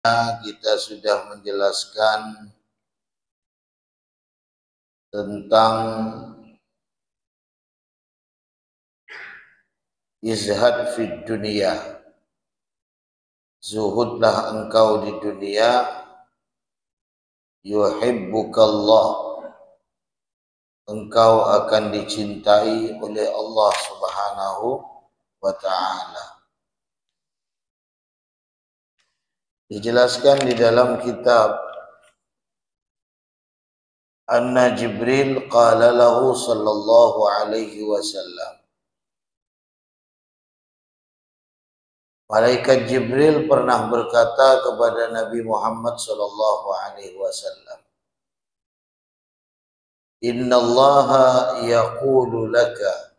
kita sudah menjelaskan tentang izhad fid dunia. Zuhudlah engkau di dunia, yuhibbukallah, engkau akan dicintai oleh Allah Subhanahu wa ta'ala. Dijelaskan di dalam kitab anna Jibril qala lahu sallallahu alaihi wasallam. Malaikat Jibril pernah berkata kepada Nabi Muhammad sallallahu alaihi wasallam, "Innallaha yaqulu laka."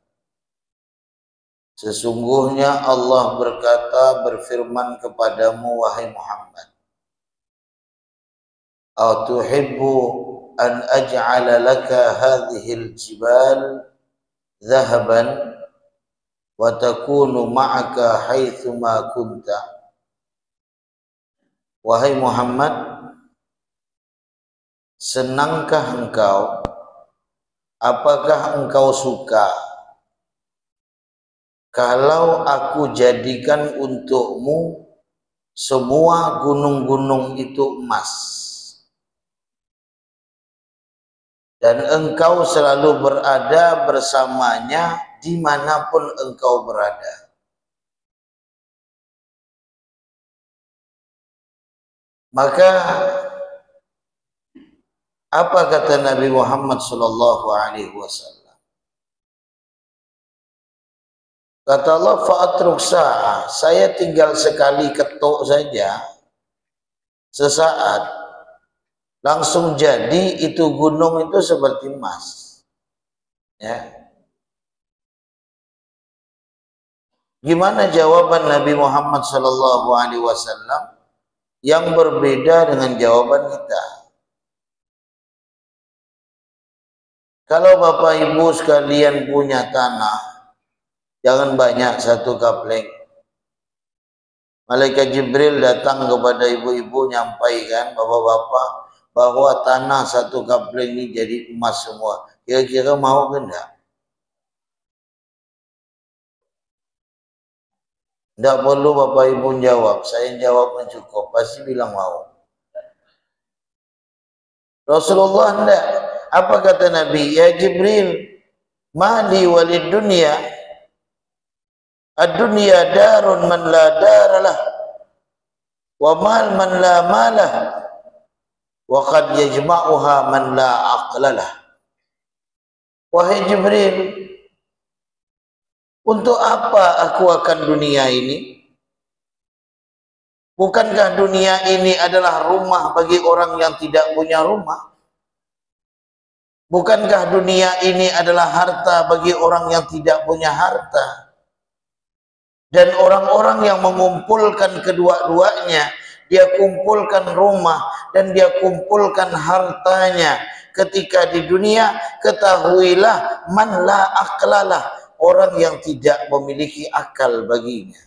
Sesungguhnya Allah berfirman kepadamu wahai Muhammad, "Atuhibbu an aj'ala laka hadhil jibal dhahaban wa takunu ma'aka haitsu ma kunta." Wahai Muhammad, senangkah engkau, apakah engkau suka kalau aku jadikan untukmu semua gunung-gunung itu emas, dan engkau selalu berada bersamanya dimanapun engkau berada? Maka apa kata Nabi Muhammad sallallahu alaihi wasallam? Kata Allah, fa'atruk sa'ah, saya tinggal sekali ketuk saja, sesaat, langsung jadi itu gunung itu seperti emas. Ya. Gimana jawaban Nabi Muhammad sallallahu alaihi wasallam yang berbeda dengan jawaban kita? Kalau Bapak Ibu sekalian punya tanah, jangan banyak, satu kapleng. Malaikat Jibril datang kepada ibu-ibu nyampaikan bapak-bapak bahwa tanah satu kapleng ini jadi emas semua. Kira-kira mau ke enggak? Enggak perlu Bapak Ibu jawab, saya jawab pun cukup, pasti bilang mau. Rasulullah enggak. Apa kata Nabi? Ya Jibril, mali walid dunya. Ad-dunya darun man la daralah, wa mal man la malah, wa qad yajma'uha man la aqlalah. Wahai Jibril, untuk apa aku akan dunia ini? Bukankah dunia ini adalah rumah bagi orang yang tidak punya rumah? Bukankah dunia ini adalah harta bagi orang yang tidak punya harta? Dan orang-orang yang mengumpulkan kedua-duanya, dia kumpulkan rumah dan dia kumpulkan hartanya ketika di dunia, ketahuilah man la aqlalah, orang yang tidak memiliki akal baginya.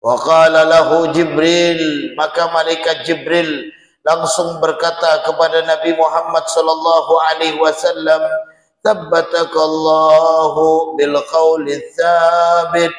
Wa qala lahu Jibril, maka malaikat Jibril langsung berkata kepada Nabi Muhammad sallallahu alaihi wasallam, Tabbatakallahu bil qawli tsabit.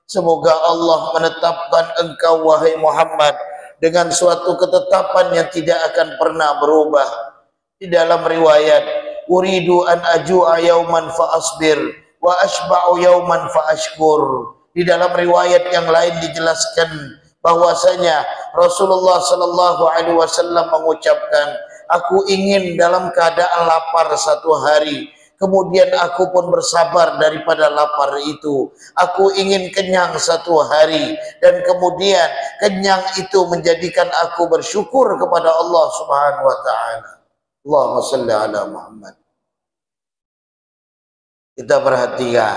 Semoga Allah menetapkan engkau wahai Muhammad dengan suatu ketetapan yang tidak akan pernah berubah. Di dalam riwayat, uridu an aju'a yauman fa asbir wa ashba'u yauman fa ashkur. Di dalam riwayat yang lain dijelaskan bahwasanya Rasulullah sallallahu alaihi wasallam mengucapkan, aku ingin dalam keadaan lapar satu hari, kemudian aku pun bersabar daripada lapar itu. Aku ingin kenyang satu hari, dan kemudian kenyang itu menjadikan aku bersyukur kepada Allah Subhanahu wa ta'ala. Allahumma salli ala Muhammad. Kita perhatikan,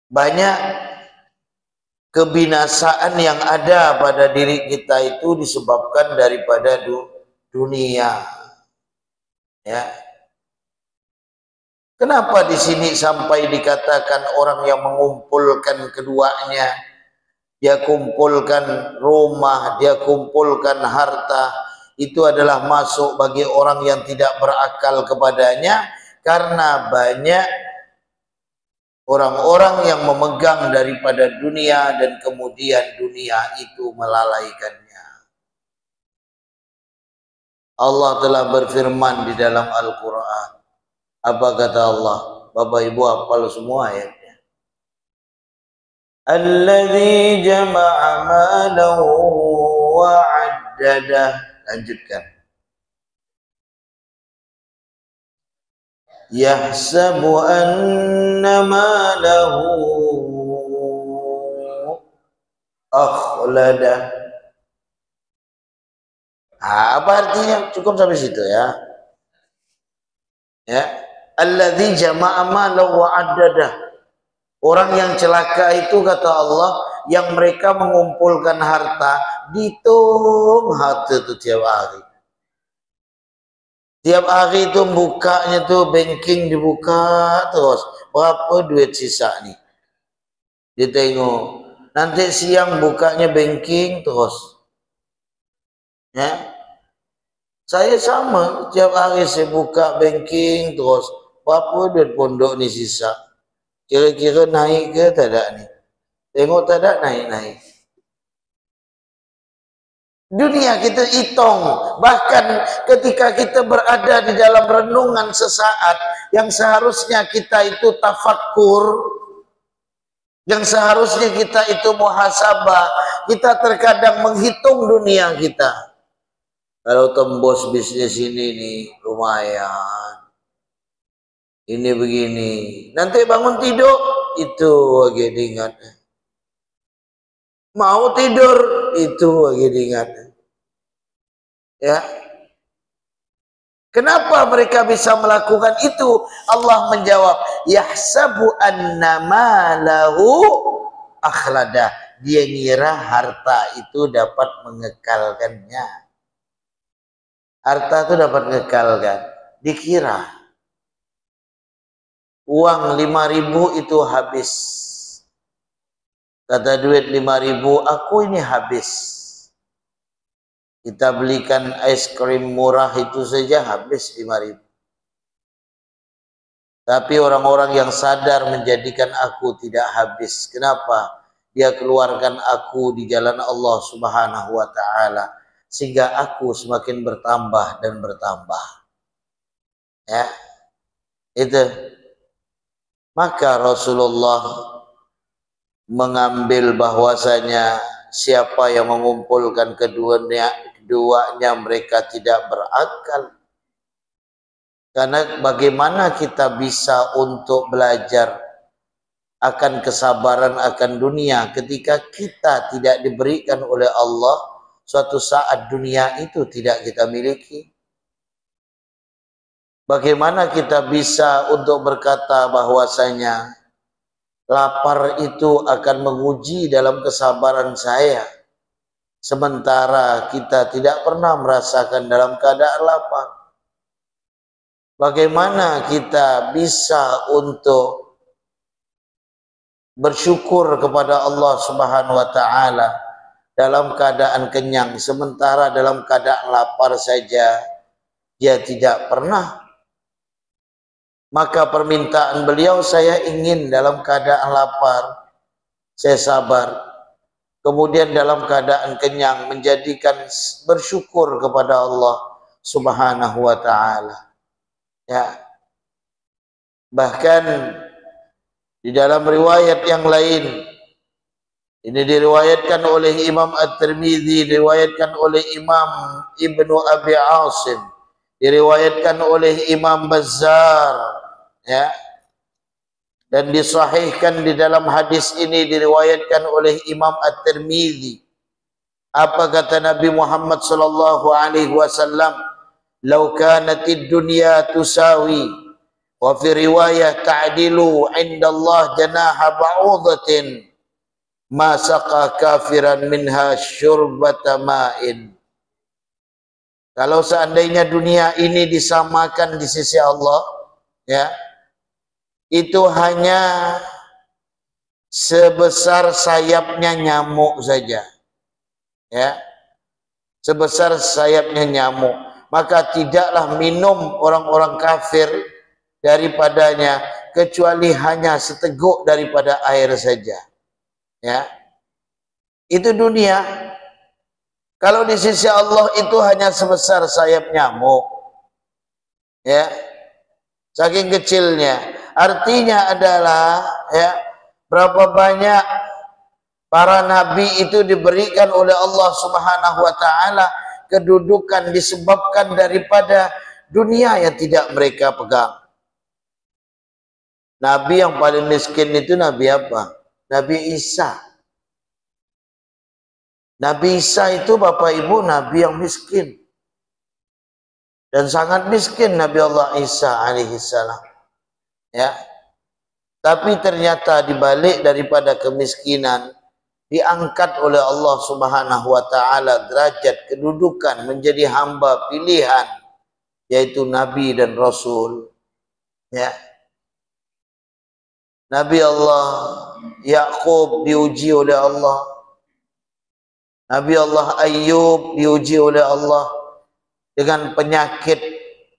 banyak kebinasaan yang ada pada diri kita itu disebabkan daripada dunia. Ya. Kenapa di sini sampai dikatakan orang yang mengumpulkan keduanya dia kumpulkan rumah, dia kumpulkan harta, itu adalah masuk bagi orang yang tidak berakal kepadanya, karena banyak orang-orang yang memegang daripada dunia dan kemudian dunia itu melalaikannya. Allah telah berfirman di dalam Al-Quran. Apa kata Allah? Bapak Ibu hafal semua ayatnya. Alladzi jama'a malahu wa 'addadah. Lanjutkan. Yahsabu anna malahu akhlada. Apa artinya? Cukup sampai situ ya. Ya. Alladzi jama'a malahu wa 'addadah. Orang yang celaka itu kata Allah, yang mereka mengumpulkan harta, dihitung harta itu tiap hari. Tiap hari itu bukanya tuh banking dibuka terus. Berapa duit sisa nih? Ditengok. Nanti siang bukanya banking terus. Ya. Saya sama, tiap hari saya buka banking terus. Berapa duit pondok nih sisa? Kira-kira naik ke tak ada nih? Tengok tak ada naik-naik. Dunia kita hitung. Bahkan ketika kita berada di dalam renungan sesaat, yang seharusnya kita itu tafakkur, yang seharusnya kita itu muhasabah, kita terkadang menghitung dunia kita. Kalau tembus bisnis ini nih lumayan, ini begini, nanti bangun tidur itu lagi diingat, mau tidur itu lagi diingat. Ya, kenapa mereka bisa melakukan itu? Allah menjawab, yahsabu annama lahu akhlada. Dia ngira harta itu dapat mengekalkannya. Harta itu dapat mengekalkan. Dikira uang 5.000 itu habis. Kata duit 5.000, aku ini habis. Kita belikan es krim murah itu saja habis 5.000. Tapi orang-orang yang sadar menjadikan aku tidak habis. Kenapa? Dia keluarkan aku di jalan Allah Subhanahu wa ta'ala. Sehingga aku semakin bertambah dan bertambah. Ya. Itu. Maka Rasulullah mengambil bahwasanya siapa yang mengumpulkan keduanya mereka tidak berakal. Karena bagaimana kita bisa untuk belajar akan kesabaran akan dunia ketika kita tidak diberikan oleh Allah, suatu saat dunia itu tidak kita miliki. Bagaimana kita bisa untuk berkata bahwasanya lapar itu akan menguji dalam kesabaran saya, sementara kita tidak pernah merasakan dalam keadaan lapar. Bagaimana kita bisa untuk bersyukur kepada Allah Subhanahu wa ta'ala dalam keadaan kenyang, sementara dalam keadaan lapar saja dia tidak pernah. Maka permintaan beliau, saya ingin dalam keadaan lapar saya sabar, kemudian dalam keadaan kenyang menjadikan bersyukur kepada Allah Subhanahu wa ta'ala. Ya. Bahkan di dalam riwayat yang lain, ini diriwayatkan oleh Imam At-Tirmidzi, diriwayatkan oleh Imam Ibnu Abi Asim, diriwayatkan oleh Imam Bazzar, ya. Dan disahihkan di dalam hadis ini diriwayatkan oleh Imam At-Tirmidzi. Apa kata Nabi Muhammad sallallahu alaihi wasallam? "Lau kanatid dunya tusawi wa fi riwayah ta'dilu 'inda Allah janaha ba'udatin ma saqa kafiran minha syurbata ma'in." Kalau seandainya dunia ini disamakan di sisi Allah, ya, itu hanya sebesar sayapnya nyamuk saja, ya, sebesar sayapnya nyamuk, maka tidaklah minum orang-orang kafir daripadanya kecuali hanya seteguk daripada air saja, ya. Itu dunia. Kalau di sisi Allah itu hanya sebesar sayap nyamuk, ya, saking kecilnya. Artinya adalah, ya, berapa banyak para nabi itu diberikan oleh Allah Subhanahu wa taala kedudukan disebabkan daripada dunia yang tidak mereka pegang. Nabi yang paling miskin itu Nabi apa? Nabi Isa. Nabi Isa itu Bapak Ibu Nabi yang miskin. Dan sangat miskin Nabi Allah Isa alaihi salam. Ya. Tapi ternyata dibalik daripada kemiskinan diangkat oleh Allah Subhanahu wa taala derajat kedudukan menjadi hamba pilihan, yaitu nabi dan rasul. Ya. Nabi Allah Yakub diuji oleh Allah. Nabi Allah Ayub diuji oleh Allah dengan penyakit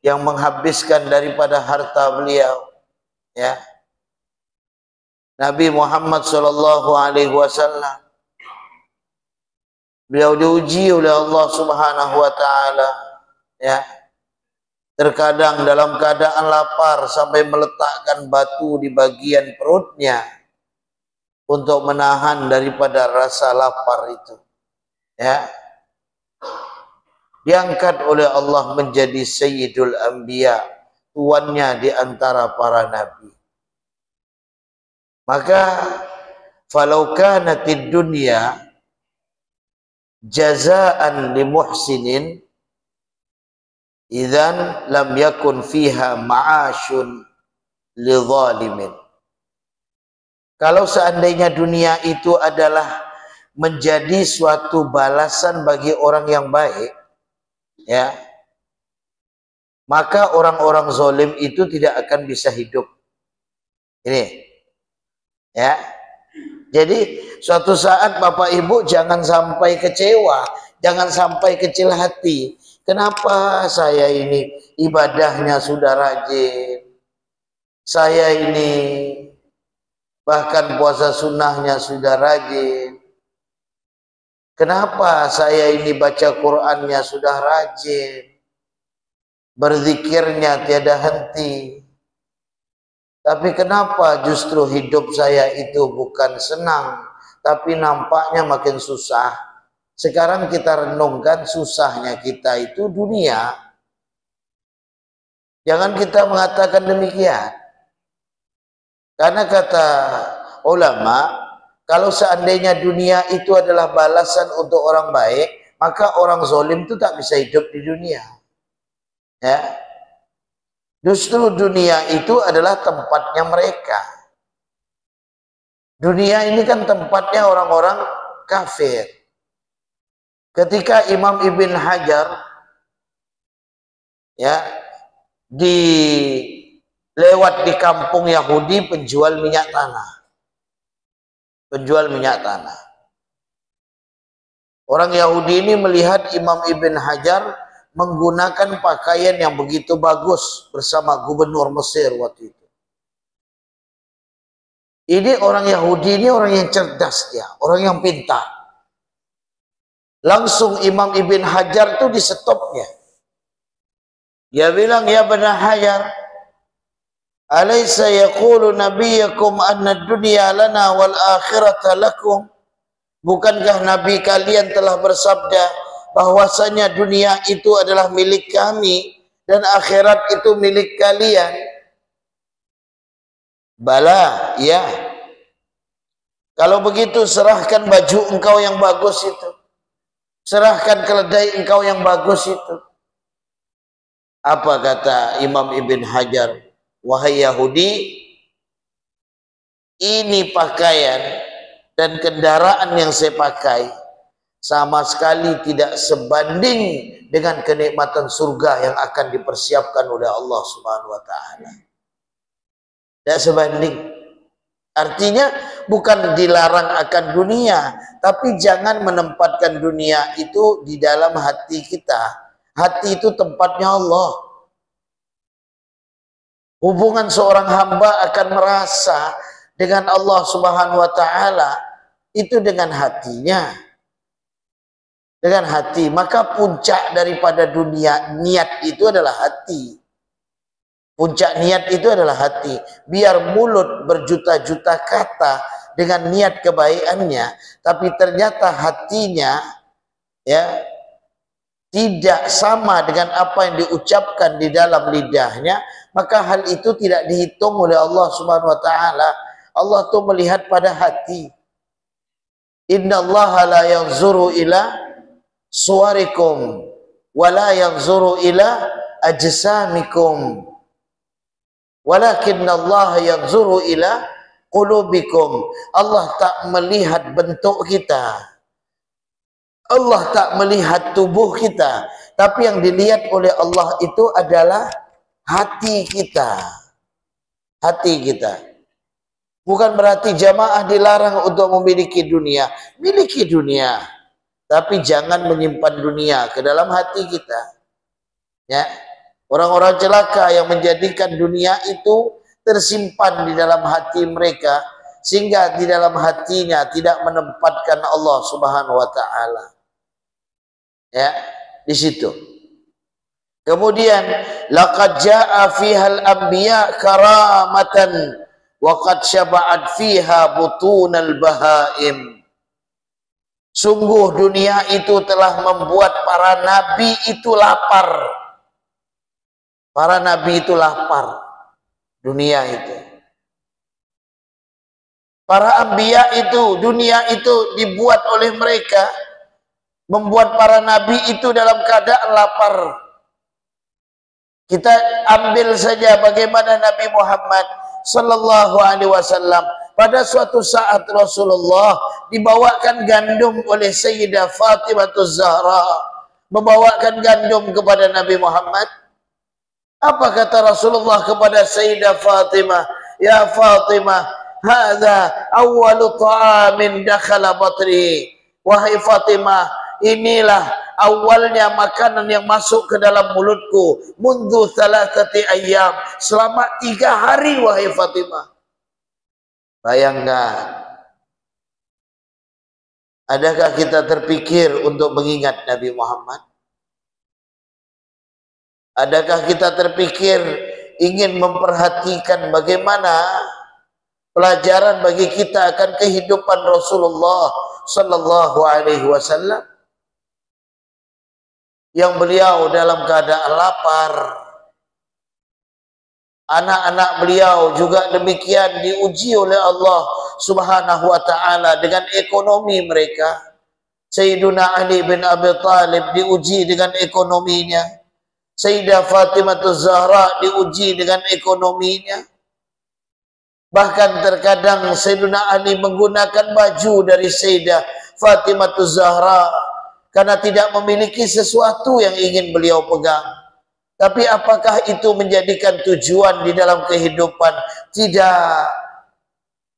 yang menghabiskan daripada harta beliau, ya. Nabi Muhammad sallallahu alaihi wasallam beliau diuji oleh Allah Subhanahu wa taala, ya. Terkadang dalam keadaan lapar sampai meletakkan batu di bagian perutnya untuk menahan daripada rasa lapar itu, ya. Diangkat oleh Allah menjadi Sayyidul Anbiya, tuannya di antara para nabi. Maka falau kanatid dunya jazaan li muhsinin idzan lam yakun fiha ma'asyun li zalimin. Kalau seandainya dunia itu adalah menjadi suatu balasan bagi orang yang baik, ya, maka orang-orang zalim itu tidak akan bisa hidup. Ini, ya. Jadi suatu saat Bapak Ibu jangan sampai kecewa, jangan sampai kecil hati. Kenapa saya ini ibadahnya sudah rajin, saya ini bahkan puasa sunnahnya sudah rajin, kenapa saya ini baca Qur'annya sudah rajin, berzikirnya tiada henti, tapi kenapa justru hidup saya itu bukan senang, tapi nampaknya makin susah. Sekarang kita renungkan susahnya kita itu dunia. Jangan kita mengatakan demikian. Karena kata ulama, kalau seandainya dunia itu adalah balasan untuk orang baik, maka orang zalim itu tak bisa hidup di dunia. Ya. Justru dunia itu adalah tempatnya mereka. Dunia ini kan tempatnya orang-orang kafir. Ketika Imam Ibn Hajar, ya, lewat di kampung Yahudi penjual minyak tanah. Penjual minyak tanah. Orang Yahudi ini melihat Imam Ibn Hajar menggunakan pakaian yang begitu bagus bersama gubernur Mesir waktu itu. Ini orang Yahudi ini orang yang cerdas dia, orang yang pintar. Langsung Imam Ibn Hajar itu disetopnya. Dia bilang, ya Ibn Hajar, alaysa yaqulu nabiyyakum anna ad-dunya lana wal akhirata lakum? Bukankah Nabi kalian telah bersabda bahwasanya dunia itu adalah milik kami dan akhirat itu milik kalian? Bala, ya. Kalau begitu serahkan baju engkau yang bagus itu. Serahkan keledai engkau yang bagus itu. Apa kata Imam Ibn Hajar? Wahai Yahudi, ini pakaian dan kendaraan yang saya pakai sama sekali tidak sebanding dengan kenikmatan surga yang akan dipersiapkan oleh Allah Subhanahu wa taala. Tidak sebanding. Artinya bukan dilarang akan dunia, tapi jangan menempatkan dunia itu di dalam hati kita. Hati itu tempatnya Allah. Hubungan seorang hamba akan merasa dengan Allah Subhanahu wa taala itu dengan hatinya. Dengan hati, maka puncak daripada dunia niat itu adalah hati. Puncak niat itu adalah hati. Biar mulut berjuta-juta kata dengan niat kebaikannya, tapi ternyata hatinya ya tidak sama dengan apa yang diucapkan di dalam lidahnya, maka hal itu tidak dihitung oleh Allah Subhanahu wa taala. Allah tuh melihat pada hati. Innallaha la yanzuru ila suwarikum wa la yanzuru ila ajsamikum. Walakinnallaha yanzuru ila qulubikum. Allah tak melihat bentuk kita. Allah tak melihat tubuh kita, tapi yang dilihat oleh Allah itu adalah hati kita. Hati kita. Bukan berarti jamaah dilarang untuk memiliki dunia. Miliki dunia, tapi jangan menyimpan dunia ke dalam hati kita. Ya. Orang-orang celaka yang menjadikan dunia itu tersimpan di dalam hati mereka, sehingga di dalam hatinya tidak menempatkan Allah Subhanahu wa taala. Ya, di situ. Kemudian laqad jaa fihal anbiya karamatan wa qad syaba'at fiha butunal bahaim. Sungguh dunia itu telah membuat para nabi itu lapar. Para nabi itu lapar. Dunia itu. Para anbiya itu, dunia itu dibuat oleh mereka, membuat para nabi itu dalam keadaan lapar. Kita ambil saja bagaimana Nabi Muhammad sallallahu alaihi wasallam pada suatu saat Rasulullah dibawakan gandum oleh Sayyidah Fatimah Az-Zahra, membawakan gandum kepada Nabi Muhammad. Apa kata Rasulullah kepada Sayyidah Fatimah? Ya Fatimah, hadza awwalu ta'amin dakhala batri. Wahai Fatimah, inilah awalnya makanan yang masuk ke dalam mulutku. Mundu thalathati ayyam, selama 3 hari wahai Fatimah. Bayangkan. Adakah kita terpikir untuk mengingat Nabi Muhammad? Adakah kita terpikir ingin memperhatikan bagaimana pelajaran bagi kita akan kehidupan Rasulullah sallallahu alaihi wasallam yang beliau dalam keadaan lapar. Anak-anak beliau juga demikian diuji oleh Allah Subhanahu wa taala dengan ekonomi mereka. Sayyiduna Ali bin Abi Thalib diuji dengan ekonominya. Sayyidah Fatimah Az-Zahra diuji dengan ekonominya. Bahkan terkadang Sayyiduna Ali menggunakan baju dari Sayyidah Fatimah Az-Zahra karena tidak memiliki sesuatu yang ingin beliau pegang. Tapi apakah itu menjadikan tujuan di dalam kehidupan? Tidak.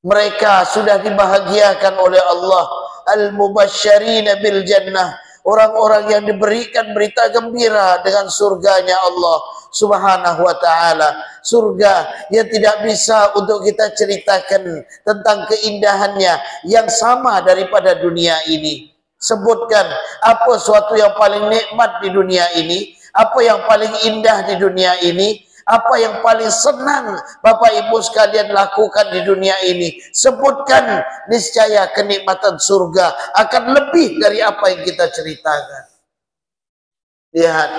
Mereka sudah dibahagiakan oleh Allah. Al-mubasysyirina bil jannah. Orang-orang yang diberikan berita gembira dengan surganya Allah Subhanahu wa ta'ala. Surga yang tidak bisa untuk kita ceritakan tentang keindahannya yang sama daripada dunia ini. Sebutkan apa sesuatu yang paling nikmat di dunia ini, apa yang paling indah di dunia ini, apa yang paling senang Bapak Ibu sekalian lakukan di dunia ini. Sebutkan, niscaya kenikmatan surga akan lebih dari apa yang kita ceritakan. Lihat,